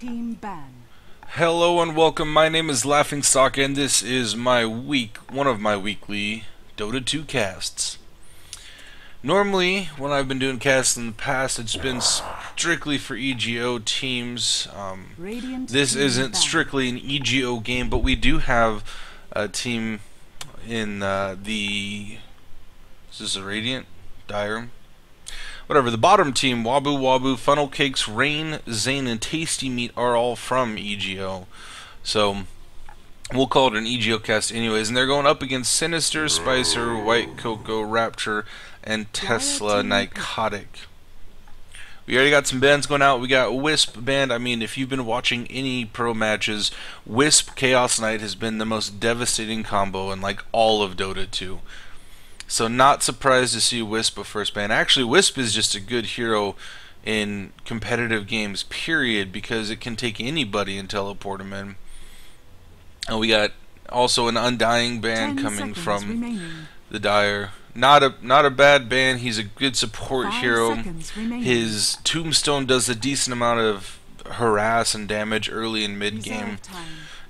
Team ban. Hello and welcome. My name is LaUgHiNgStOcK and this is one of my weekly Dota 2 casts. Normally, when I've been doing casts in the past, it's been strictly for EGO teams. This isn't strictly an EGO game, but we do have a team in is this a Radiant? Dire? Whatever, the bottom team, Wabu Wabu, Funnel Cakes, Rain, Zane, and Tasty Meat are all from EGO. So, we'll call it an EGO cast anyways. And they're going up against Sinister, Spicer, White Cocoa, Rapture, and Tesla Nicotic. We already got some bands going out. We got Wisp band. I mean, if you've been watching any pro matches, Wisp Chaos Knight has been the most devastating combo in like all of Dota 2. So not surprised to see Wisp a first ban. Actually, Wisp is just a good hero in competitive games, period, because it can take anybody and teleport him in. And we got also an Undying ban coming from the Dire. Not a bad ban. He's a good support hero. His Tombstone does a decent amount of harass and damage early and mid game.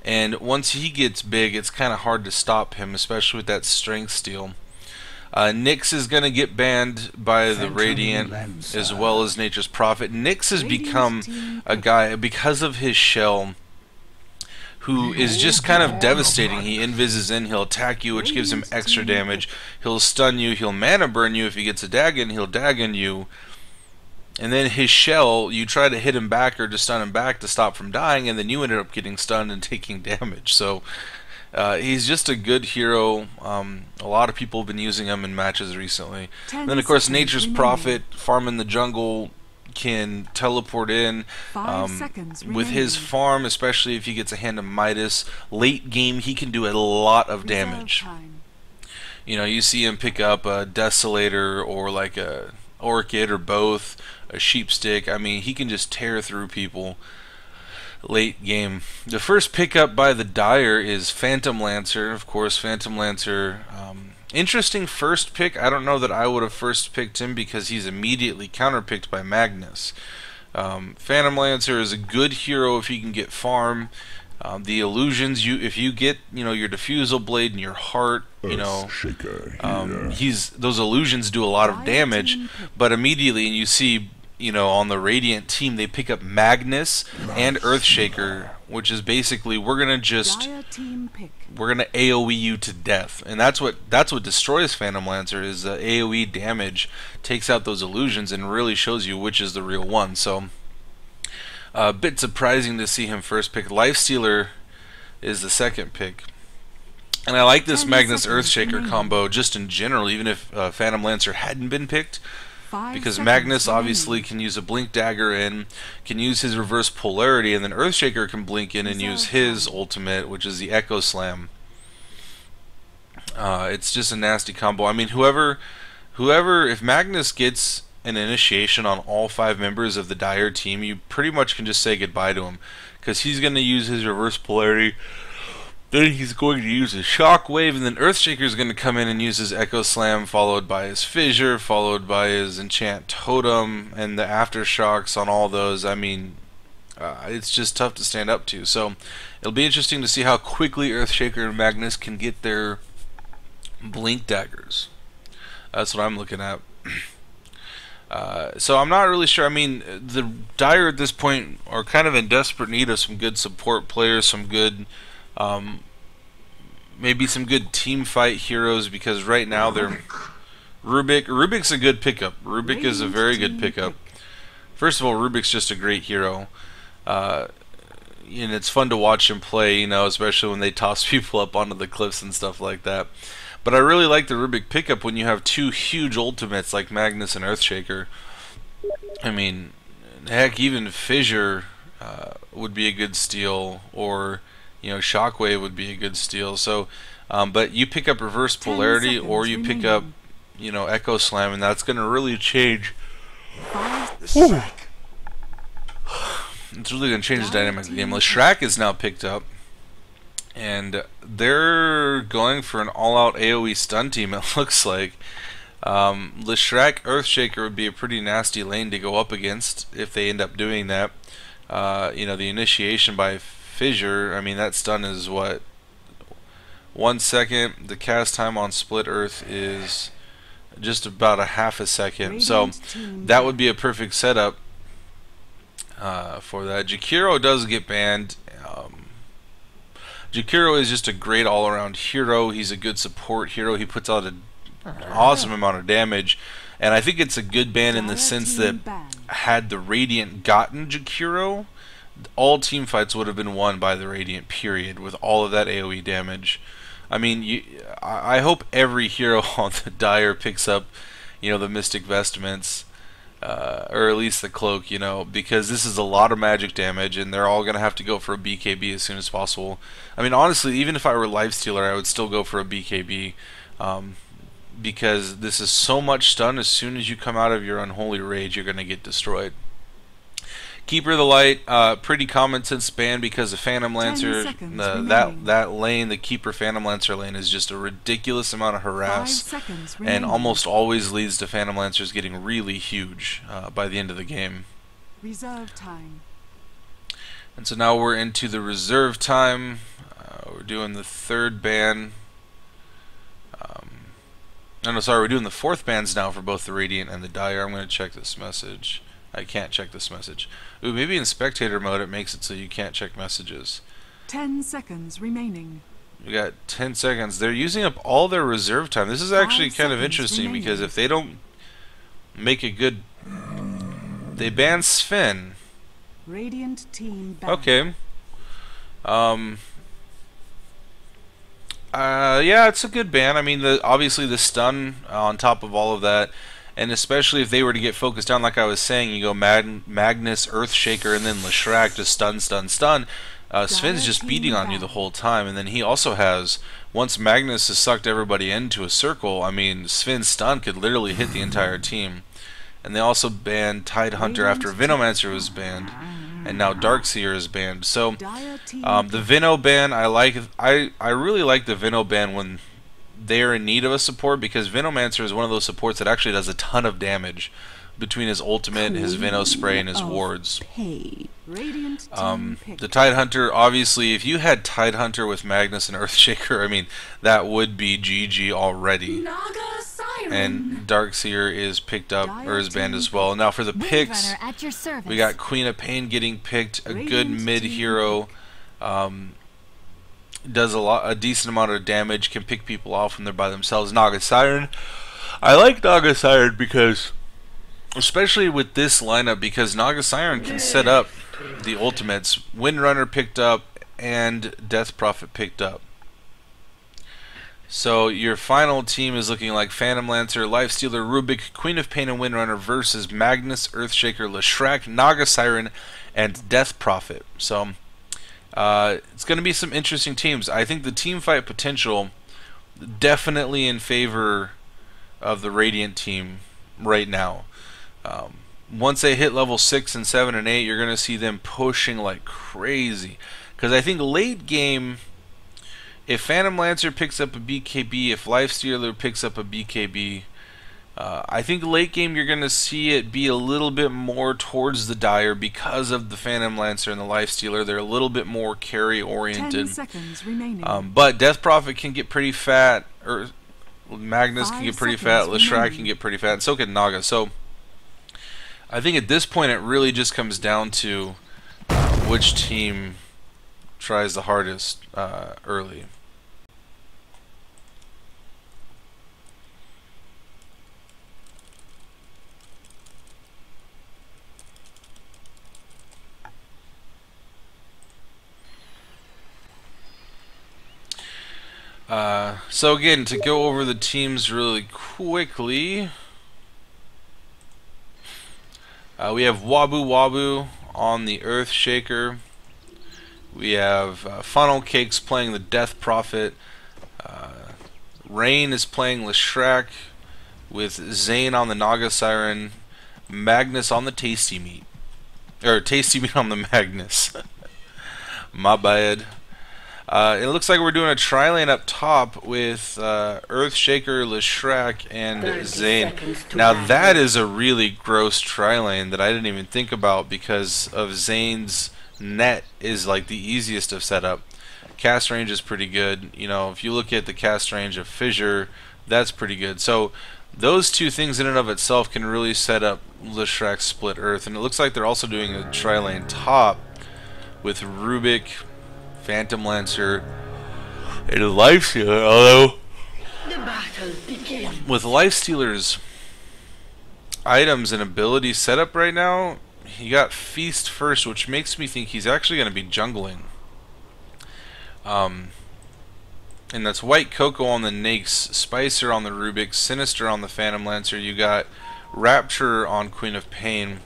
And once he gets big, it's kind of hard to stop him, especially with that strength steal. Nyx is going to get banned by the Radiant as well as Nature's Prophet. Nyx has become a guy, because of his shell, who is just kind of devastating. He invises in, he'll attack you, which gives him extra damage. He'll stun you, he'll mana burn you. If he gets a Dagon, he'll Dagon you. And then his shell, you try to hit him back or to stun him back to stop from dying, and then you ended up getting stunned and taking damage. So he's just a good hero. A lot of people have been using him in matches recently. And then, of course, Nature's Prophet, farming the jungle, can teleport in. With his farm, especially if he gets a hand of Midas, late game he can do a lot of damage. You know, you see him pick up a Desolator or like a Orchid or both, a Sheepstick. I mean, he can just tear through people late game. The first pickup by the Dire is Phantom Lancer. Of course, Phantom Lancer, interesting first pick. I don't know that I would have first picked him because he's immediately counterpicked by Magnus. Phantom Lancer is a good hero if you can get farm. The illusions, if you get your Diffusal Blade and your heart, those illusions do a lot of damage, but immediately, and you see on the Radiant team, they pick up Magnus and Earthshaker, which is basically we're gonna AoE you to death, and that's what destroys Phantom Lancer is the AoE damage, takes out those illusions, and really shows you which is the real one. So a bit surprising to see him first pick. Lifestealer is the second pick. And I like this Magnus Earthshaker combo just in general, even if Phantom Lancer hadn't been picked. Because Magnus obviously can use a Blink Dagger and can use his reverse polarity, and then Earthshaker can blink in and use his ultimate, which is the Echo Slam. It's just a nasty combo. I mean, if Magnus gets an initiation on all 5 members of the Dire team, you pretty much can just say goodbye to him, because he's going to use his reverse polarity. Then he's going to use his Shockwave, and then Earthshaker is going to come in and use his Echo Slam, followed by his Fissure, followed by his Enchant Totem, and the Aftershocks on all those. I mean, it's just tough to stand up to. So it'll be interesting to see how quickly Earthshaker and Magnus can get their Blink Daggers. That's what I'm looking at. So I'm not really sure. I mean, the Dire at this point are kind of in desperate need of some good support players, some good maybe some good team fight heroes, because right now they're Rubik's a good pickup. Rubik is a very good pickup. First of all, Rubik's just a great hero, and it's fun to watch him play, especially when they toss people up onto the cliffs and stuff like that. But I really like the Rubik pickup when you have 2 huge ultimates like Magnus and Earthshaker. I mean, heck, even Fissure would be a good steal, or Shockwave would be a good steal. So, but you pick up reverse polarity, or you pick up, Echo Slam, and that's going to really change. It's really going to change the dynamic of the game. LaShrak is now picked up, and they're going for an all-out AoE stun team, it looks like. LaShrak Earthshaker would be a pretty nasty lane to go up against if they end up doing that. You know, the initiation by Fissure, I mean, that stun is what? 1 second. The cast time on Split Earth is just about a half a second. So that would be a perfect setup for that. Jakiro does get banned. Jakiro is just a great all-around hero. He's a good support hero. He puts out an awesome amount of damage. And I think it's a good ban in the sense that had the Radiant gotten Jakiro, all team fights would have been won by the Radiant, period, with all of that AoE damage. I mean, I hope every hero on the Dire picks up, you know, the Mystic Vestments, or at least the Cloak, you know, because this is a lot of magic damage, and they're all going to have to go for a BKB as soon as possible. I mean, honestly, even if I were Lifestealer, I would still go for a BKB, because this is so much stun. As soon as you come out of your Unholy Rage, you're going to get destroyed. Keeper of the Light, pretty common sense ban because the Phantom Lancer, that lane, the Keeper Phantom Lancer lane, is just a ridiculous amount of harass, and almost always leads to Phantom Lancers getting really huge by the end of the game. Reserve time. And so now we're into the reserve time. We're doing the third ban. No, sorry, we're doing the fourth bans now for both the Radiant and the Dire. I'm going to check this message. I can't check this message. Ooh, maybe in spectator mode it makes it so you can't check messages. 10 seconds remaining. We got 10 seconds. They're using up all their reserve time. This is actually kind of interesting remaining, because if they don't make a good... They ban Sven. Radiant team ban. Okay. Yeah, it's a good ban. I mean, obviously the stun on top of all of that, and especially if they were to get focused down, like I was saying, you go Magnus, Earthshaker, and then Leshrac to stun. Sven's just beating on you the whole time, and then he also has, once Magnus has sucked everybody into a circle, I mean, Sven's stun could literally hit the entire team. And they also banned Tidehunter after Venomancer was banned, and now Darkseer is banned. So the Veno ban, I really like the Veno ban when they're in need of a support, because Venomancer is one of those supports that actually does a ton of damage between his ultimate, his Veno spray, and his wards. The Tidehunter, obviously, if you had Tidehunter with Magnus and Earthshaker, I mean, that would be GG already. And Darkseer is picked up, or is banned as well. Now for the picks, we got Queen of Pain getting picked, a good mid hero. Does a decent amount of damage, can pick people off when they're by themselves. Naga Siren. I like Naga Siren because, especially with this lineup, because Naga Siren can set up the ultimates. Windrunner picked up and Death Prophet picked up. So your final team is looking like Phantom Lancer, Lifestealer, Rubik, Queen of Pain, and Windrunner versus Magnus, Earthshaker, Leshrac, Naga Siren, and Death Prophet. So it's going to be some interesting teams. I think the team fight potential definitely in favor of the Radiant team right now. Once they hit level 6 and 7 and 8, you're going to see them pushing like crazy. Because I think late game, if Phantom Lancer picks up a BKB, if Lifestealer picks up a BKB, I think late game you're going to see it be a little bit more towards the Dire because of the Phantom Lancer and the Lifestealer. They're a little bit more carry oriented. 10 seconds remaining. But Death Prophet can get pretty fat, or Magnus can get pretty fat, Leshrac can get pretty fat, and so can Naga. So I think at this point it really just comes down to which team tries the hardest early. So again, to go over the teams really quickly, we have LaUgHiNgStOcK's on the Earthshaker. We have Funnel Cakes playing the Death Prophet. Rain is playing Leshrac with Zane on the Naga Siren. Magnus on the Tasty Meat. Or Tasty Meat on the Magnus. My bad. It looks like we're doing a tri-lane up top with Earthshaker, LaShrek, and Zane. Now that is a really gross tri-lane that I didn't even think about because of Zane's net is like the easiest of setup. Cast range is pretty good. You know, if you look at the cast range of Fissure, that's pretty good. So those two things in and of itself can really set up LaShrek's Split Earth. And it looks like they're also doing a tri-lane top with Rubik, Phantom Lancer, and a Lifestealer, although with Lifestealer's items and abilities set up right now, he got Feast first, which makes me think he's actually going to be jungling. And that's White Cocoa on the Nyx, Spicer on the Rubik, Sinister on the Phantom Lancer. You got Rapture on Queen of Pain.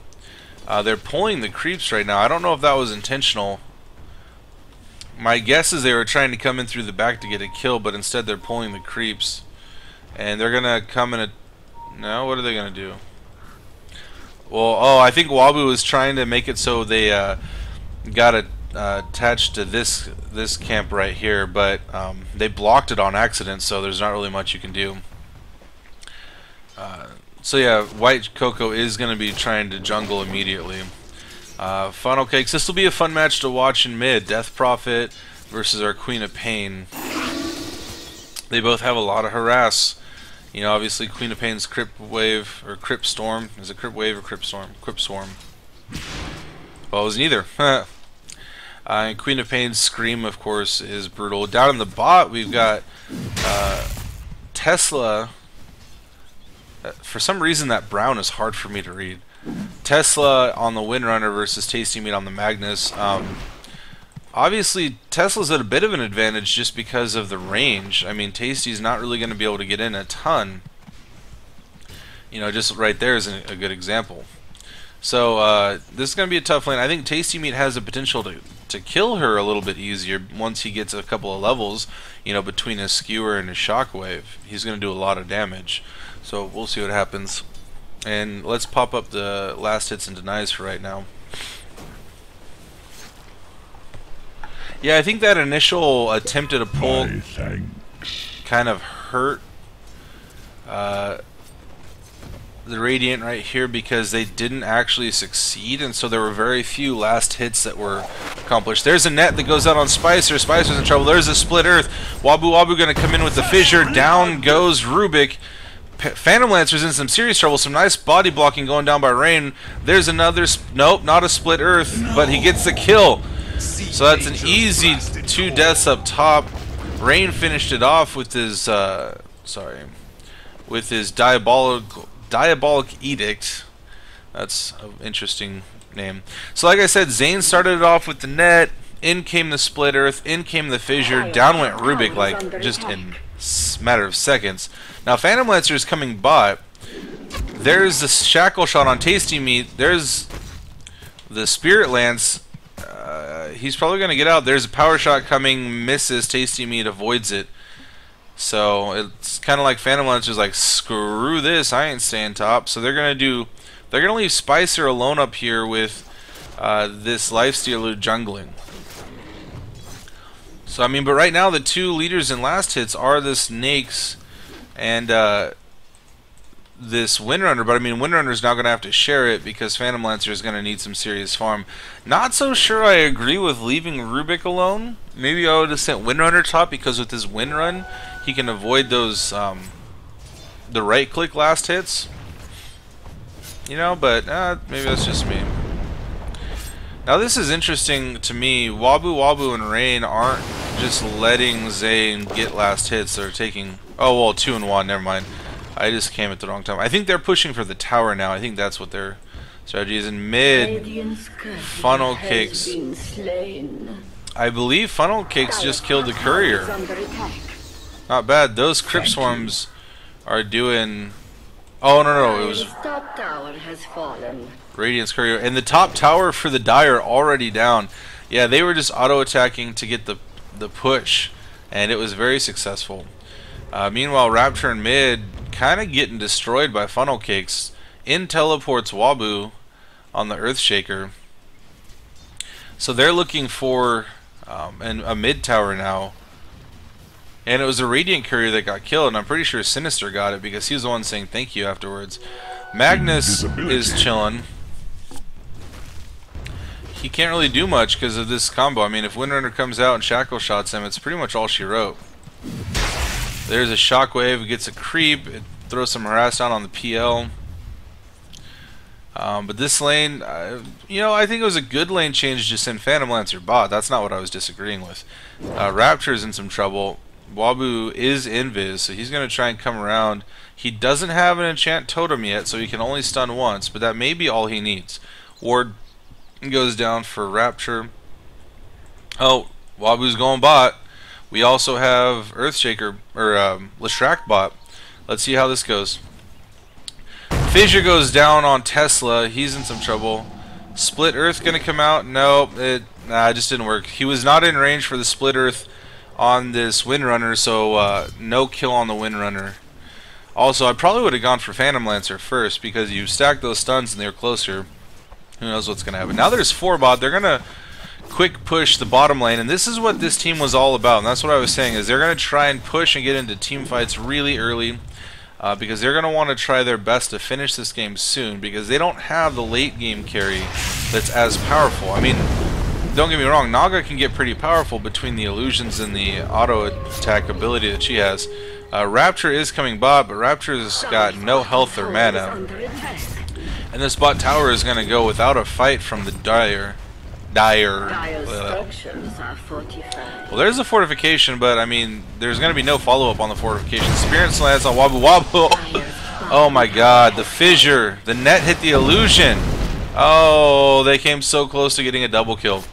They're pulling the creeps right now. I don't know if that was intentional. My guess is they were trying to come in through the back to get a kill, but instead they're pulling the creeps. And they're gonna come in a... No, what are they gonna do? Well, oh, I think Wabu was trying to make it so they got attached to this camp right here, but they blocked it on accident, so there's not really much you can do. So yeah, White Cocoa is going to be trying to jungle immediately. Funnel Cakes, this will be a fun match to watch in mid. Death Prophet versus our Queen of Pain. They both have a lot of harass. You know, obviously Queen of Pain's Crypt Wave, or Crypt Storm. Is it Crypt Wave or Crypt Storm? Crypt Storm. Well, it was neither. And Queen of Pain's Scream, of course, is brutal. Down in the bot, we've got Tesla. For some reason, that brown is hard for me to read. Tesla on the Windrunner versus Tasty Meat on the Magnus. Obviously, Tesla's at a bit of an advantage just because of the range. I mean, Tasty's not really going to be able to get in a ton. You know, just right there is a good example. So, this is going to be a tough lane. I think Tasty Meat has the potential to kill her a little bit easier once he gets a couple of levels, you know, between his Skewer and his Shockwave. He's going to do a lot of damage. So, we'll see what happens. And let's pop up the last hits and denies for right now. Yeah, I think that initial attempt at a pull kind of hurt the Radiant right here because they didn't actually succeed, and so there were very few last hits that were accomplished. There's a net that goes out on Spicer. Spicer's in trouble. There's a Split Earth. Wabu Wabu going to come in with the Fissure. Down goes Rubik. Phantom Lancer's in some serious trouble. Some nice body blocking going down by Rain. There's another... Nope, not a Split Earth, but he gets the kill. So that's an easy 2 deaths up top. Rain finished it off with his... with his Diabolic Edict. That's an interesting name. So like I said, Zane started it off with the net. In came the Split Earth. In came the Fissure. Down went Rubik like just in a matter of seconds. Now Phantom Lancer is coming bot. There's the Shackle Shot on Tasty Meat. There's the Spirit Lance. He's probably going to get out. There's a Power Shot coming. Misses. Tasty Meat avoids it. So it's kind of like Phantom Lancer's like, screw this, I ain't staying top. So they're gonna leave Spicer alone up here with this Lifestealer jungling. So I mean, but right now the two leaders in last hits are the Snakes and this Windrunner. But I mean, Windrunner's now gonna have to share it because Phantom Lancer is gonna need some serious farm. Not so sure I agree with leaving Rubik alone. Maybe I would have sent Windrunner top because with his Windrun, he can avoid those the right click last hits, you know, but maybe that's just me. Now this is interesting to me. Wabu Wabu and Rain aren't just letting Zane get last hits. They're taking, oh well, 2 and 1, never mind. I just came at the wrong time. I think they're pushing for the tower now. I think that's what their strategy is. In mid, Funnel Cakes, I believe Funnel Cakes just killed the courier. Not bad. Those Crypt Swarms are doing... Oh, no, it was... Top tower has fallen. Radiant's Courier. And the top tower for the Dire already down. Yeah, they were just auto-attacking to get the push. And it was very successful. Meanwhile, Rapture in mid kind of getting destroyed by Funnel Cakes. In teleports Wabu on the Earthshaker. So they're looking for and a mid tower now. And it was a Radiant courier that got killed, and I'm pretty sure Sinister got it because he was the one saying thank you afterwards. Magnus is chilling. He can't really do much because of this combo. I mean, if Windrunner comes out and Shackle shots him, it's pretty much all she wrote. There's a Shockwave, it gets a creep, it throws some harass down on the PL. But this lane, you know, I think it was a good lane change to send Phantom Lancer bot. That's not what I was disagreeing with. Rapture's in some trouble. Wabu is invis, so he's going to try and come around. He doesn't have an enchant totem yet, so he can only stun once, but that may be all he needs. Ward goes down for Rapture. Oh, Wabu's going bot. We also have Earthshaker, or Leshrac bot. Let's see how this goes. Fissure goes down on Tesla. He's in some trouble. Split Earth going to come out? Nope, it just didn't work. He was not in range for the Split Earth on this Windrunner, so no kill on the Windrunner. Also, I probably would have gone for Phantom Lancer first because you stacked those stuns and they were closer. Who knows what's going to happen. Now there's 4 bot. They're going to quick push the bottom lane, and this is what this team was all about. And that's what I was saying, is they're going to try and push and get into team fights really early because they're going to want to try their best to finish this game soon because they don't have the late game carry that's as powerful. I mean, don't get me wrong, Naga can get pretty powerful between the illusions and the auto attack ability that she has. Rapture is coming bot, but Rapture's got no health or mana. And this bot tower is going to go without a fight from the Dire. Well, there's a fortification, but I mean, there's going to be no follow-up on the fortification. Spirit Slants on Wabu Wabu. Oh my god, the Fissure. The net hit the illusion. Oh, they came so close to getting a double kill.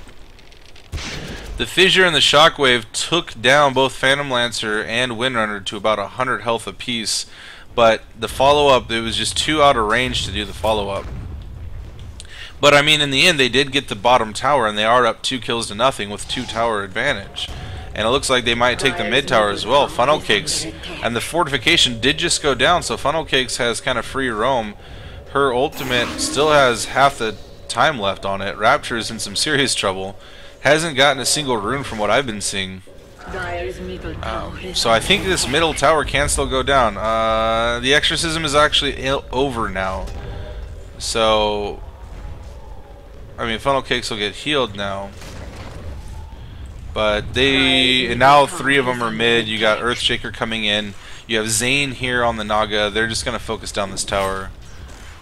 The Fissure and the Shockwave took down both Phantom Lancer and Windrunner to about 100 health apiece, but the follow-up, it was just too out of range to do the follow-up. But I mean, in the end, they did get the bottom tower, and they are up 2 kills to nothing with 2 tower advantage. And it looks like they might take the mid tower as well. Funnel Cakes, and the fortification did just go down, so Funnel Cakes has kind of free roam. Her ultimate still has half the time left on it. Rapture is in some serious trouble. Hasn't gotten a single rune from what I've been seeing. So I think this middle tower can still go down. The exorcism is actually over now. So, I mean, Funnel Cakes will get healed now. But and now 3 of them are mid. You got Earthshaker coming in. You have Zane here on the Naga. They're just going to focus down this tower.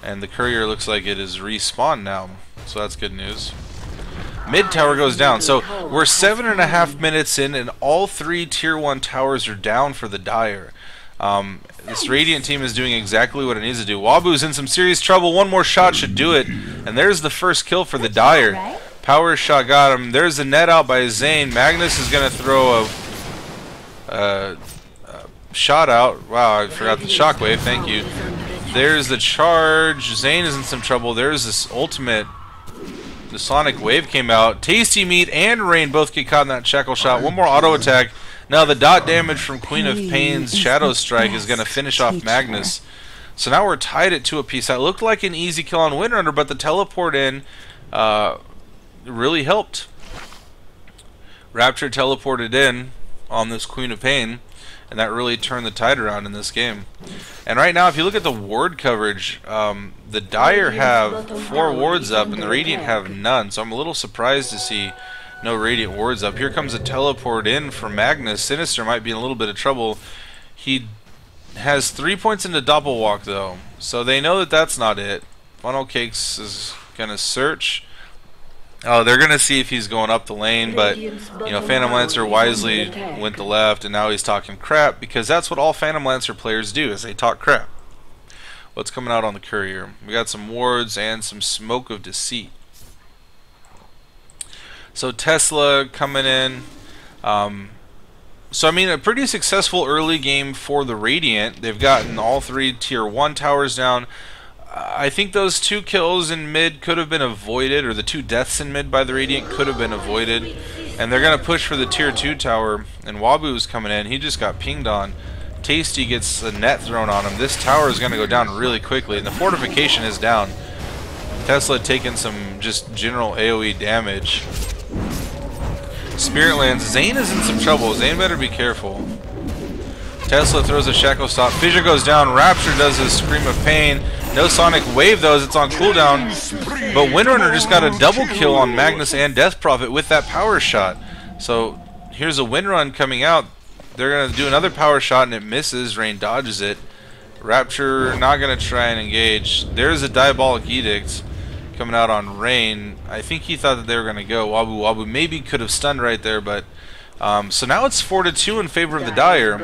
And the courier looks like it is respawned now. So that's good news. Mid tower goes down, so we're 7.5 minutes in, and all 3 tier 1 towers are down for the Dire. This Radiant team is doing exactly what it needs to do. Wabu's in some serious trouble. One more shot should do it, and there's the first kill for the Dire. Power shot got him. There's the net out by Zane. Magnus is going to throw a shot out. Wow, I forgot the Shockwave. Thank you. There's the charge. Zane is in some trouble. There's this ultimate. The Sonic Wave came out. Tasty Meat and Rain both get caught in that Shackle shot. One more auto attack. Now the dot damage from Queen of Pain's Shadow Strike is going to finish off Magnus. So now we're tied at 2 apiece. That looked like an easy kill on Windrunner, but the teleport in really helped. Rapture teleported in on this Queen of Pain, and that really turned the tide around in this game. And right now, if you look at the ward coverage, the Dire have 4 wards up, and the Radiant have none. So I'm a little surprised to see no Radiant wards up. Here comes a teleport in for Magnus. Sinister might be in a little bit of trouble. He has 3 points into Doppelwalk, though, so they know that that's not it. Funnel Cakes is going to search. Oh, they're going to see if he's going up the lane, but, you know, Phantom Lancer wisely went to left, and now he's talking crap, because that's what all Phantom Lancer players do, is they talk crap. What's coming out on the courier? We got some wards and some Smoke of Deceit. So Tesla coming in. So, I mean, a pretty successful early game for the Radiant. They've gotten all 3 tier 1 towers down. I think those 2 kills in mid could have been avoided, or the 2 deaths in mid by the Radiant could have been avoided. And they're going to push for the tier 2 tower, and Wabu's coming in. He just got pinged on. Tasty gets a net thrown on him. This tower is going to go down really quickly, and the fortification is down. Tesla taking some just general AoE damage. Spirit lands. Zane is in some trouble. Zane better be careful. Tesla throws a Shackle Stop. Fissure goes down. Rapture does his Scream of Pain. No Sonic Wave though as it's on cooldown. But Windrunner just got a double kill on Magnus and Death Prophet with that power shot. So here's a Windrun coming out. They're going to do another power shot and it misses. Rain dodges it. Rapture not going to try and engage. There's a Diabolic Edict coming out on Rain. I think he thought that they were going to go. Wabu Wabu maybe could have stunned right there, but so now it's 4-2 in favor of the Dire.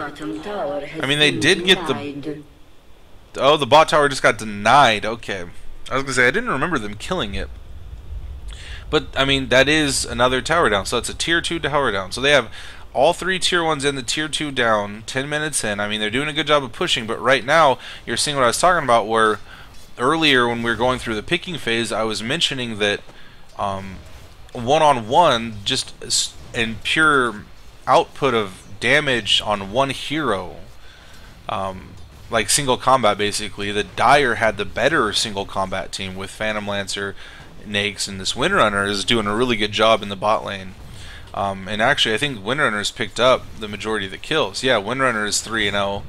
I mean, they did get the... Oh, the bot tower just got denied. Okay. I was going to say, I didn't remember them killing it. But, I mean, that is another tower down. So it's a tier 2 tower down. So they have all 3 tier 1s in the tier 2 down, 10 minutes in. I mean, they're doing a good job of pushing. But right now, you're seeing what I was talking about where earlier when we were going through the picking phase, I was mentioning that one-on-one, just in pure output of damage on one hero, like single combat basically, the Dire had the better single combat team with Phantom Lancer, Nakes, and this Windrunner is doing a really good job in the bot lane. And actually I think Windrunner's picked up the majority of the kills. Yeah, Windrunner is 3-0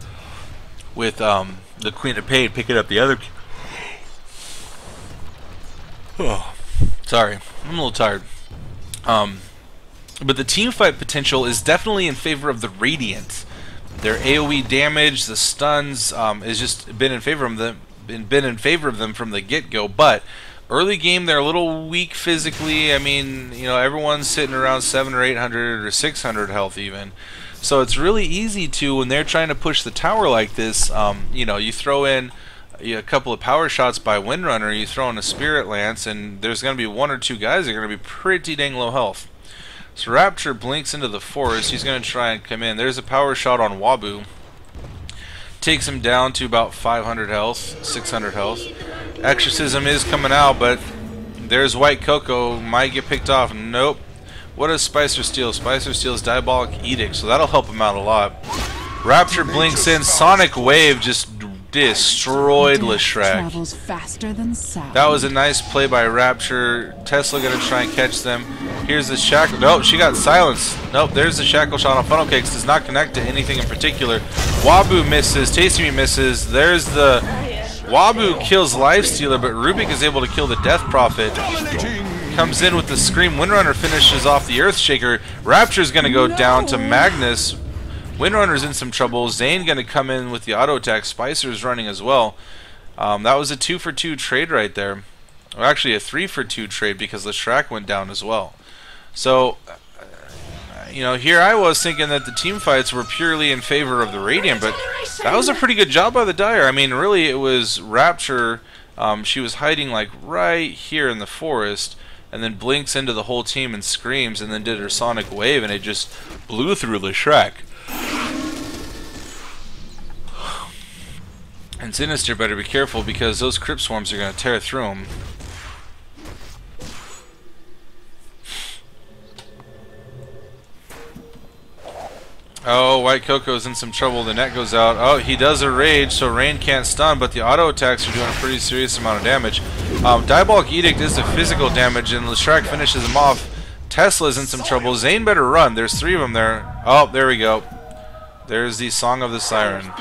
with the Queen of Pain picking up the other. Oh, sorry, I'm a little tired. But the team fight potential is definitely in favor of the Radiant. Their AoE damage, the stuns, has just been in favor of them. Been in favor of them from the get-go. But early game, they're a little weak physically. I mean, you know, everyone's sitting around 700 or 800 or 600 health even. So it's really easy to, when they're trying to push the tower like this, you know, you throw in a couple of power shots by Windrunner, you throw in a Spirit Lance, and there's going to be 1 or 2 guys that are going to be pretty dang low health. So Rapture blinks into the forest. He's going to try and come in. There's a power shot on Wabu. Takes him down to about 500 health, 600 health. Exorcism is coming out, but there's White Coco. Might get picked off. Nope. What does Spicer steal? Spicer steals Diabolic Edict, so that'll help him out a lot. Rapture blinks in. Sonic Wave just destroyed LaShrek. That was a nice play by Rapture. Tesla gonna try and catch them. Here's the shackle. Nope, she got silenced. Nope, there's the shackle shot on Funnel Cakes. Does not connect to anything in particular. Wabu misses. Tasty Meat misses. There's the Wabu kills Lifestealer, but Rubik is able to kill the Death Prophet. Comes in with the Scream. Windrunner finishes off the Earthshaker. Rapture's gonna go down to Magnus. Windrunner's in some trouble. Zane gonna come in with the auto attack. Spicer's running as well. That was a 2-for-2 trade right there. Or actually a 3-for-2 trade because LaShrek went down as well. So, you know, here I was thinking that the team fights were purely in favor of the Radiant, but that was a pretty good job by the Dire. I mean, really, it was Rapture. She was hiding like right here in the forest, and then blinks into the whole team and screams, and then did her Sonic Wave, and it just blew through LaShrek. And Sinister better be careful because those Crypt Swarms are going to tear through him. Oh, White Coco's in some trouble. The net goes out. Oh, he does a rage, so Rain can't stun, but the auto attacks are doing a pretty serious amount of damage. Diabolic Edict is the physical damage, and LaShrek finishes him off. Tesla's in some trouble. Zane better run. There's 3 of them there. Oh, there we go. There's the Song of the Siren.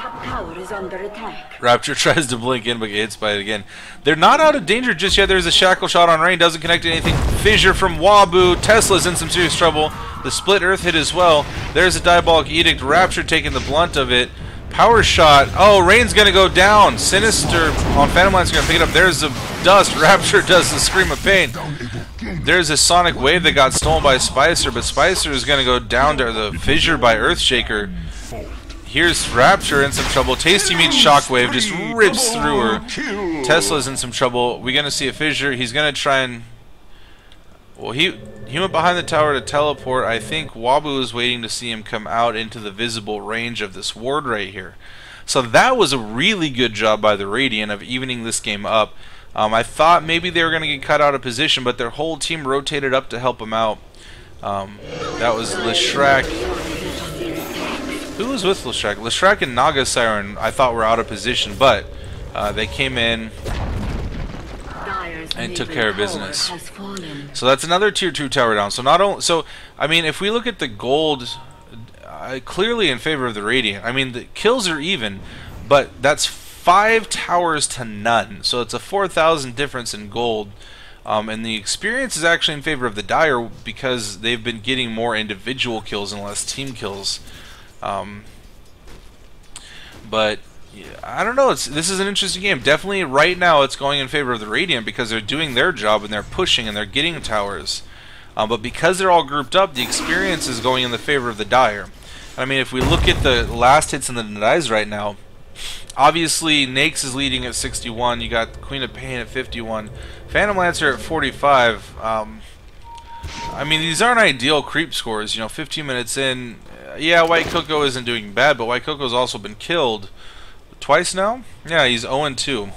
Rapture tries to blink in, but gets by it again. They're not out of danger just yet. There's a shackle shot on Rain. Doesn't connect to anything. Fissure from Wabu. Tesla's in some serious trouble. The split earth hit as well. There's a Diabolic Edict. Rapture taking the blunt of it. Power shot. Oh, Rain's going to go down. Sinister on Phantom Lance is going to pick it up. There's the dust. Rapture does the Scream of Pain. There's a Sonic Wave that got stolen by Spicer, but Spicer is going to go down to the Fissure by Earthshaker. Here's Rapture in some trouble. Tasty Meat Shockwave just rips through her. Tesla's in some trouble. We're going to see a Fissure. He's going to try and... Well, he went behind the tower to teleport. I think Wabu is waiting to see him come out into the visible range of this ward right here. So that was a really good job by the Radiant of evening this game up. I thought maybe they were going to get cut out of position, but their whole team rotated up to help them out. That was LaShrek. Who was with LaShrek? LaShrek and Naga Siren I thought were out of position, but they came in. and took care of business. Has fallen. So that's another tier 2 tower down. So not only, so I mean, if we look at the gold, clearly in favor of the Radiant. I mean, the kills are even, but that's 5 towers to none. So it's a 4,000 difference in gold. And the experience is actually in favor of the Dire because they've been getting more individual kills and less team kills. But yeah, I don't know. This is an interesting game. Definitely right now it's going in favor of the Radiant because they're doing their job and they're pushing and they're getting towers. But because they're all grouped up, the experience is going in the favor of the Dire. I mean, if we look at the last hits and the denies right now, obviously Nakes is leading at 61. You got Queen of Pain at 51. Phantom Lancer at 45. I mean, these aren't ideal creep scores. You know, 15 minutes in. Yeah, White Coco isn't doing bad, but White Coco's also been killed twice now. Yeah, he's 0-2.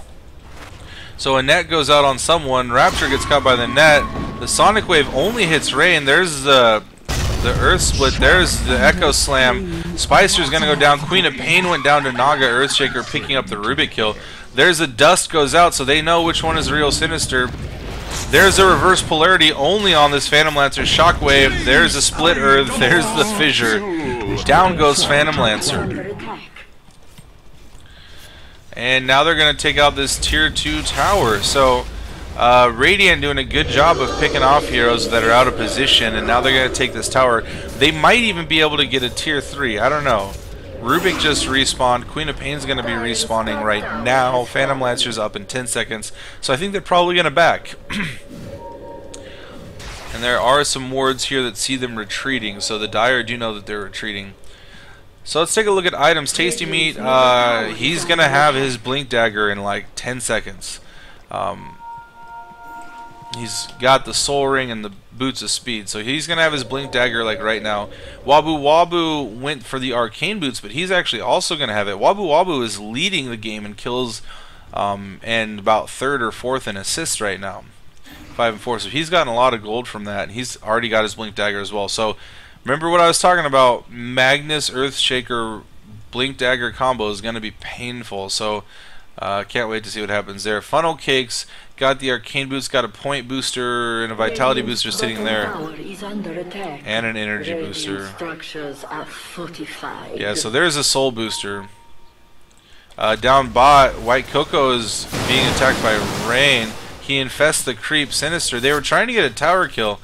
So a net goes out on someone. Rapture gets caught by the net. The Sonic Wave only hits Rain. There's the Earth Split. There's the Echo Slam. Spicer's going to go down. Queen of Pain went down to Naga. Earthshaker picking up the Rubik kill. There's a Dust goes out, so they know which one is real Sinister. There's a reverse polarity only on this Phantom Lancer. Shockwave. There's a Split Earth. There's the Fissure. Down goes Phantom Lancer. And now they're going to take out this tier 2 tower. So Radiant doing a good job of picking off heroes that are out of position, and now they're going to take this tower. They might even be able to get a tier 3. I don't know. Rubik just respawned. Queen of Pain's going to be respawning right now. Phantom Lancer's up in 10 seconds. So I think they're probably going to back. And there are some wards here that see them retreating, so the Dire do know that they're retreating. So let's take a look at items. Tasty Meat, he's going to have his Blink Dagger in like 10 seconds. He's got the Soul Ring and the Boots of Speed, so he's going to have his Blink Dagger like right now. Wabu Wabu went for the Arcane Boots, but he's actually also going to have it. Wabu Wabu is leading the game in kills and about 3rd or 4th in assists right now. 5 and 4, so he's gotten a lot of gold from that, and he's already got his Blink Dagger as well. So remember what I was talking about, Magnus, Earthshaker, Blink Dagger combo is going to be painful, so can't wait to see what happens there. Funnel Cakes got the Arcane Boots, got a point booster and a Vitality booster sitting there, and an energy booster. Yeah, so there's a soul booster. Down bot, White Coco is being attacked by Rain. He infests the creep Sinister. They were trying to get a tower kill,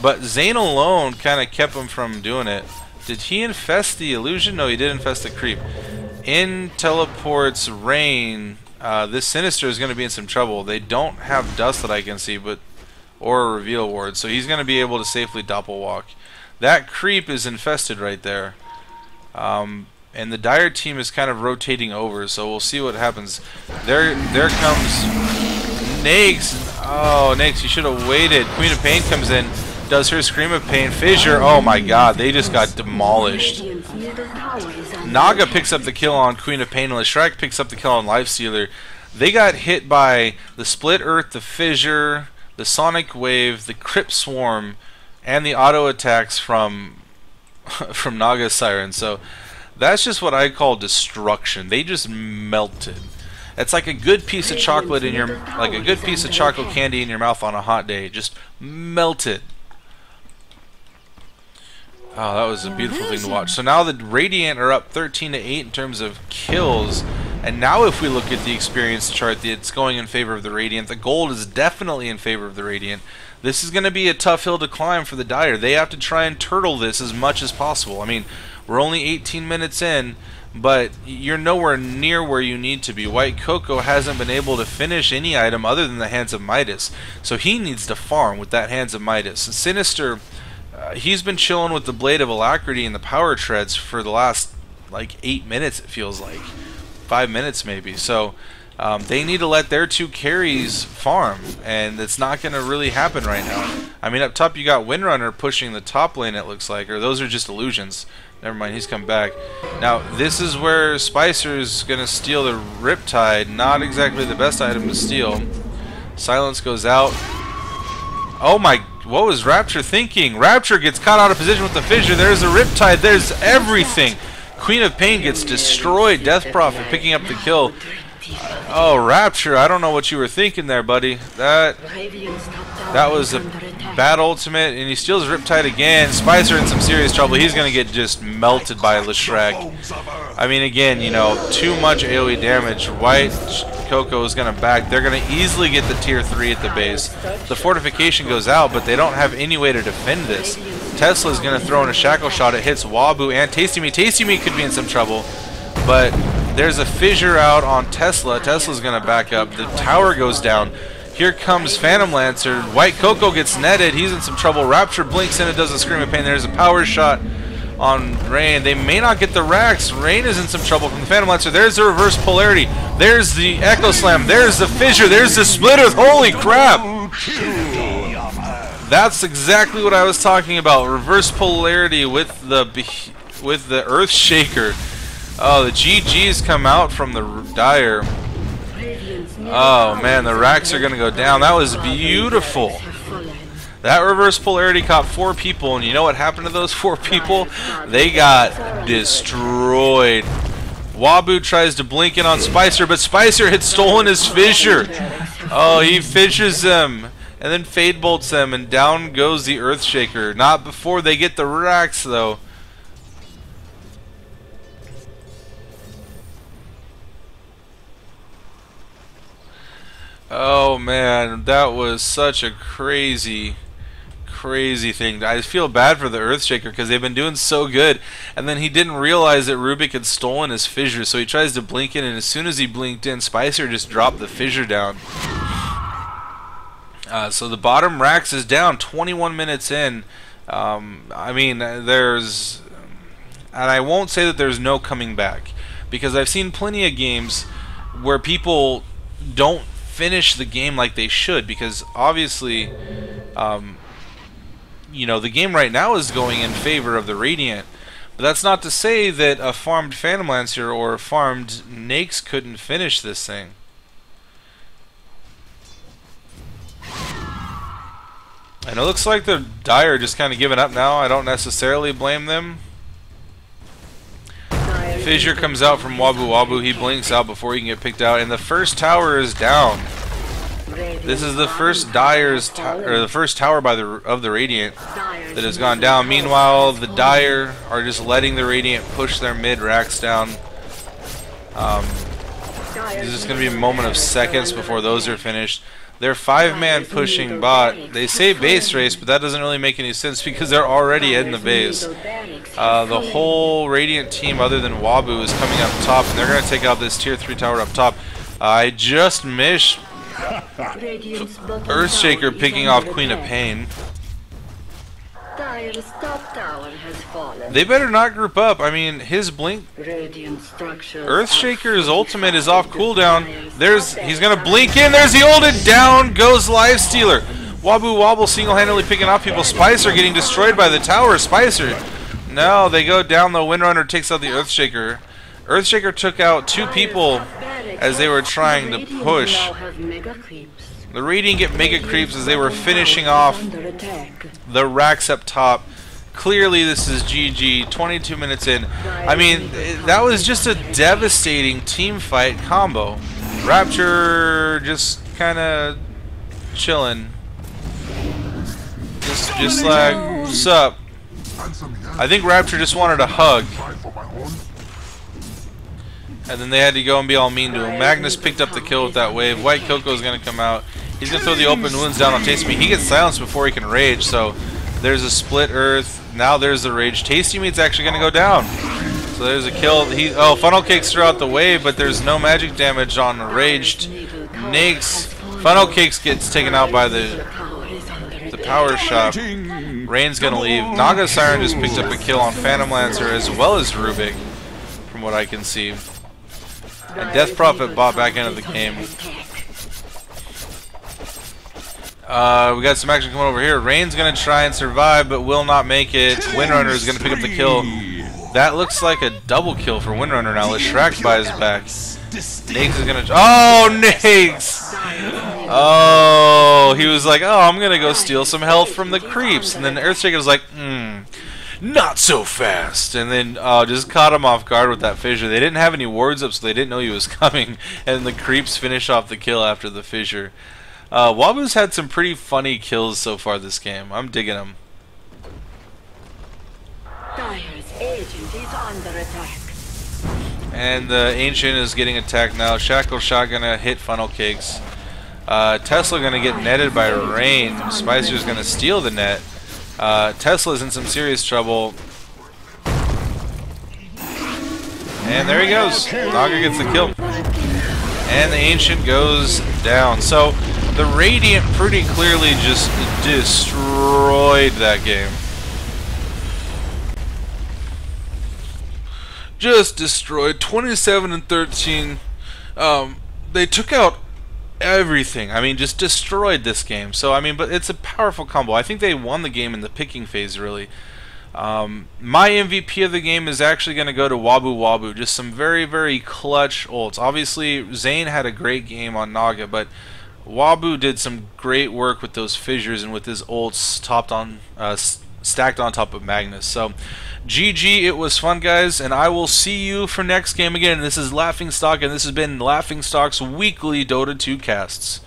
but Zane alone kind of kept him from doing it. Did he infest the illusion? No, he did infest the creep. In teleports Rain. This Sinister is going to be in some trouble. They don't have Dust that I can see, or a Reveal Ward, so he's going to be able to safely Doppel Walk. That creep is infested right there. And the Dire team is kind of rotating over, so we'll see what happens. There comes Nakes. Oh, Nakes, you should have waited. Queen of Pain comes in, does her Scream of Pain. Fissure, oh my god, they just got demolished. Naga picks up the kill on Queen of Pain, and Leshrac picks up the kill on Lifestealer. They got hit by the Split Earth, the Fissure, the Sonic Wave, the Crypt Swarm, and the auto attacks from Naga's Siren. So that's just what I call destruction. They just melted. It's like a good piece of chocolate in your, like a good piece of chocolate candy in your mouth on a hot day. Just melted. Oh, that was a beautiful thing to watch. So now the Radiant are up 13-8 in terms of kills. And now if we look at the experience chart, it's going in favor of the Radiant. The gold is definitely in favor of the Radiant. This is going to be a tough hill to climb for the Dire. They have to try and turtle this as much as possible. I mean, we're only 18 minutes in, but you're nowhere near where you need to be. White Coco hasn't been able to finish any item other than the Hands of Midas. So he needs to farm with that Hands of Midas. And Sinister, he's been chilling with the Blade of Alacrity and the Power Treads for the last, like, 8 minutes, it feels like. 5 minutes, maybe. So they need to let their 2 carries farm, and it's not going to really happen right now. I mean, up top you got Windrunner pushing the top lane, it looks like, or those are just illusions. Never mind, he's come back. Now, this is where Spicer's going to steal the Riptide. Not exactly the best item to steal. Silence goes out. Oh my, what was Rapture thinking? Rapture gets caught out of position with the Fissure. There's a Riptide, there's everything. Queen of Pain gets destroyed. Death Prophet picking up the kill. Oh, Rapture, I don't know what you were thinking there, buddy. That was a bad ultimate, and he steals Riptide again. Spicer in some serious trouble. He's going to get just melted by LaShrek. I mean, again, you know, too much AoE damage. White Coco is going to back. They're going to easily get the tier 3 at the base. The fortification goes out, but they don't have any way to defend this. Tesla's going to throw in a shackle shot. It hits Wabu and Tasty Meat. Tasty Meat could be in some trouble, but there's a fissure out on Tesla. Tesla's going to back up. The tower goes down. Here comes Phantom Lancer. White Coco gets netted. He's in some trouble. Rapture blinks in and does a Scream of Pain. There's a power shot on Rain. They may not get the racks. Rain is in some trouble from the Phantom Lancer. There's the reverse polarity. There's the Echo Slam. There's the fissure. There's the splitter. Holy crap! That's exactly what I was talking about. Reverse polarity with the Earth Shaker. Oh, the GGs come out from the Dire. Oh man, the racks are gonna go down. That was beautiful. That reverse polarity caught 4 people, and you know what happened to those 4 people? They got destroyed. Wabu tries to blink in on Spicer, but Spicer had stolen his fissure. Oh, he fissures them, and then Fade Bolts them, and down goes the Earthshaker. Not before they get the racks, though. Oh man, that was such a crazy thing. I feel bad for the Earthshaker because they've been doing so good, and then he didn't realize that Rubik had stolen his fissure, so he tries to blink in, and as soon as he blinked in, Spicer just dropped the fissure down. So the bottom racks is down 21 minutes in. I mean, and I won't say that there's no coming back, because I've seen plenty of games where people don't finish the game like they should, because obviously you know, the game right now is going in favor of the Radiant, but that's not to say that a farmed Phantom Lancer or a farmed Nakes couldn't finish this thing. And it looks like the Dire are just kind of giving up now. I don't necessarily blame them. Fissure comes out from Wabu Wabu. He blinks out before he can get picked out, and the first tower is down. This is the first the first tower of the Radiant that has gone down. Meanwhile, the Dire are just letting the Radiant push their mid racks down. This is going to be a moment of seconds before those are finished. They're 5-man pushing bot. They say base race, but that doesn't really make any sense because they're already in the base. The whole Radiant team, other than Wabu, is coming up top, and they're going to take out this tier 3 tower up top. I just missed Earthshaker picking off Queen of Pain. They better not group up. I mean, his blink. Earthshaker's ultimate is off cooldown. He's gonna blink in. There's the ulted. Down goes Lifestealer. Wabu Wobble single-handedly picking off people. Spicer getting destroyed by the tower. Spicer. No, they go down. The Windrunner takes out the Earthshaker. Earthshaker took out 2 people as they were trying to push. The Radiant get mega creeps as they were finishing off the racks up top. Clearly this is GG, 22 minutes in. I mean, that was just a devastating team fight combo. Rapture just kind of chilling. Just like, what's up? I think Rapture just wanted a hug. And then they had to go and be all mean to him. Magnus picked up the kill with that wave. White Coco is going to come out. He's going to throw the open wounds down on Tasty Meat. He gets silenced before he can rage, so there's a split earth. Now there's the rage. Tasty Meat's actually going to go down. So there's a kill. Funnel Cakes threw out the wave, but there's no magic damage on raged Nakes. Funnel Cakes gets taken out by the power shot. Rain's going to leave. Naga Siren just picked up a kill on Phantom Lancer as well as Rubik, from what I can see. And Death Prophet bought back into the game. We got some action coming over here. Rain's going to try and survive, but will not make it. Windrunner is going to pick up the kill. That looks like a double kill for Windrunner now. LaShrek buys back. Nakes is going to... Oh, Nakes! Oh, he was like, oh, I'm going to go steal some health from the creeps. And then Earthshaker was like, not so fast, and then just caught him off guard with that fissure. They didn't have any wards up, so they didn't know he was coming, and the creeps finish off the kill after the fissure. Wabu's had some pretty funny kills so far this game. I'm digging them. Dire's agent is under attack. And the Ancient is getting attacked now. Shackle Shot gonna hit Funnel Cakes. Tesla gonna get netted by Rain. Spicer's gonna steal the net. Tesla's in some serious trouble. And there he goes. Naga gets the kill. And the Ancient goes down. So the Radiant pretty clearly just destroyed that game. Just destroyed. 27 and 13. They took out everything. I mean, just destroyed this game. So, I mean, but it's a powerful combo. I think they won the game in the picking phase, really. My MVP of the game is actually going to go to Wabu. Just some very, very clutch ults. Obviously, Zane had a great game on Naga, but Wabu did some great work with those fissures and with his ults stacked on top of Magnus. So, GG, it was fun, guys, and I will see you for next game again. This is LaUgHiNgStock, and this has been LaUgHiNgStock's weekly Dota 2 casts.